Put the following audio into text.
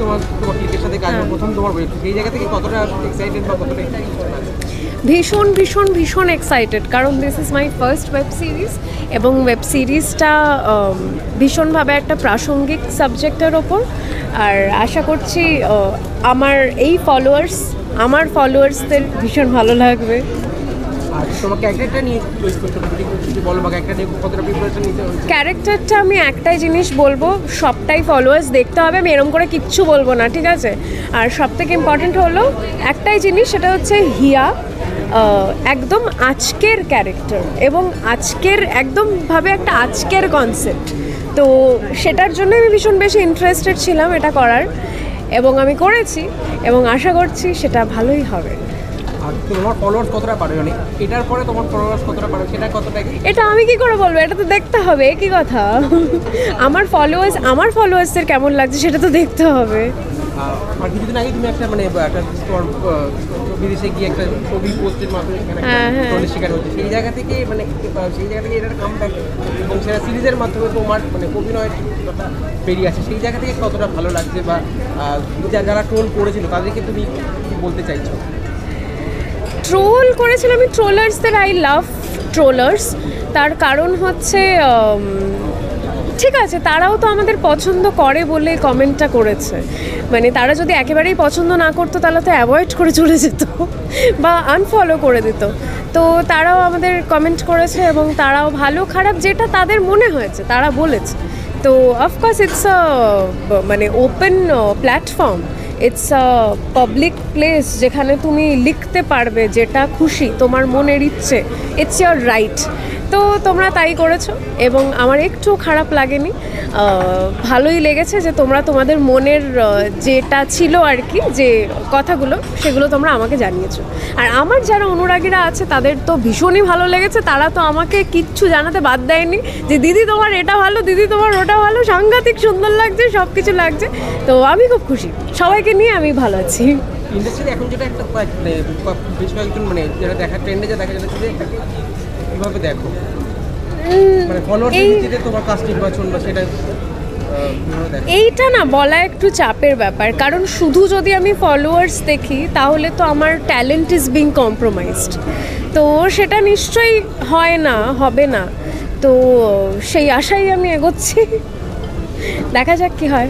তোমার ক্লিকের সাথে কাজ প্রথম তোমার সেই জায়গা থেকে কতটা এক্সাইটেড বা কতটা ভীষণ ভীষণ ভীষণ এক্সাইটেড, কারণ this is my first web series এবং ওয়েব সিরিজটা ভীষণভাবে একটা প্রাসঙ্গিক সাবজেক্টের ওপর। আর আশা করছি আমার ফলোয়ার্সদের ভীষণ ভালো লাগবে। আর তোমার ক্যারেক্টারটা নিয়ে যদি বলো বা ক্যারেক্টার নিয়ে কতটা প্রিপারেশন নিতে হচ্ছে? ক্যারেক্টারটা আমি একটাই জিনিস বলবো, সবটাই ফলোয়ার্স দেখতে হবে, আমি এরকম করে কিচ্ছু বলবো না, ঠিক আছে? আর সবথেকে ইম্পর্টেন্ট হলো একটাই জিনিস, সেটা হচ্ছে হিয়া একদম আজকের ক্যারেক্টার এবং আজকের একদমভাবে একটা আজকের কনসেপ্ট, তো সেটার জন্য আমি ভীষণ বেশি ইন্টারেস্টেড ছিলাম এটা করার, এবং আমি করেছি এবং আশা করছি সেটা ভালোই হবে। আর তোমার ফলোয়ার্স কতটা পারে, মানে এটার পরে তোমার ফলোয়ার্স কতটা পারে সেটা কতটা? এটা আমি কি করে বলবো, এটা তো দেখতে হবে, কি কথা। আমার ফলোয়ার্সদের কেমন লাগছে সেটা তো দেখতে হবে। আর কিছুদিন আগে তুমি একটা মানে একটা বিদেশে গিয়ে একটা ছবি পোস্টের মাধ্যমে ট্রোলের শিকার হচ্ছে, সেই জায়গা থেকে মানে সেই জায়গা থেকে এটার কামব্যাক এবং সেটা সিরিজের মাধ্যমে তোমার মানে অভিনয়ের বেরিয়ে আসে, সেই জায়গা থেকে কতটা ভালো লাগছে বা যারা ট্রোল করেছিল তাদেরকে তুমি কি বলতে চাইছো? ট্রোল করেছিল, আমি ট্রোলার্সদের আই লাভ ট্রোলার্স, তার কারণ হচ্ছে ঠিক আছে, তারাও তো আমাদের পছন্দ করে বলে কমেন্টটা করেছে, মানে তারা যদি একেবারেই পছন্দ না করতো তাহলে তো অ্যাভয়েড করে চলে যেত বা আনফলো করে দিত। তো তারাও আমাদের কমেন্ট করেছে এবং তারাও ভালো খারাপ যেটা তাদের মনে হয়েছে তারা বলেছে। তো অফকোর্স ইটস মানে open platform, it's a public place যেখানে তুমি লিখতে পারবে যেটা খুশি, তোমার মনের ইচ্ছে, ইটস ইয়োর রাইট। তো তোমরা তাই করেছো এবং আমার একটু খারাপ লাগেনি, ভালোই লেগেছে যে তোমরা তোমাদের মনের যেটা ছিল আর কি, যে কথাগুলো সেগুলো তোমরা আমাকে জানিয়েছো। আর আমার যারা অনুরাগীরা আছে তাদের তো ভীষণই ভালো লেগেছে, তারা তো আমাকে কিচ্ছু জানাতে বাদ দেয়নি যে দিদি তোমার এটা ভালো, দিদি তোমার ওটা ভালো, সাংঘাতিক সুন্দর লাগছে, সব কিছু লাগছে। তো আমি খুব খুশি, সবাইকে নিয়ে আমি ভালো আছি। ইন্ডাস্ট্রিতে এখন যেটা একটা বেশ কয়েকজন মানে যেটা দেখা ট্রেন্ডে যা দেখা যাচ্ছে যে কিভাবে দেখো মানে ফলোয়ার্সের ভিত্তিতে তোমার কাস্ট নির্বাচন বা সেটা এইটা না বলা একটু চাপের ব্যাপার, কারণ শুধু যদি আমি ফলোয়ার্স দেখি তাহলে তো আমার ট্যালেন্ট ইজ বিং কম্প্রোমাইজড, তো সেটা নিশ্চয়ই হবে না। তো সেই আশাই আমি এগোচ্ছি, দেখা যাক কি হয়।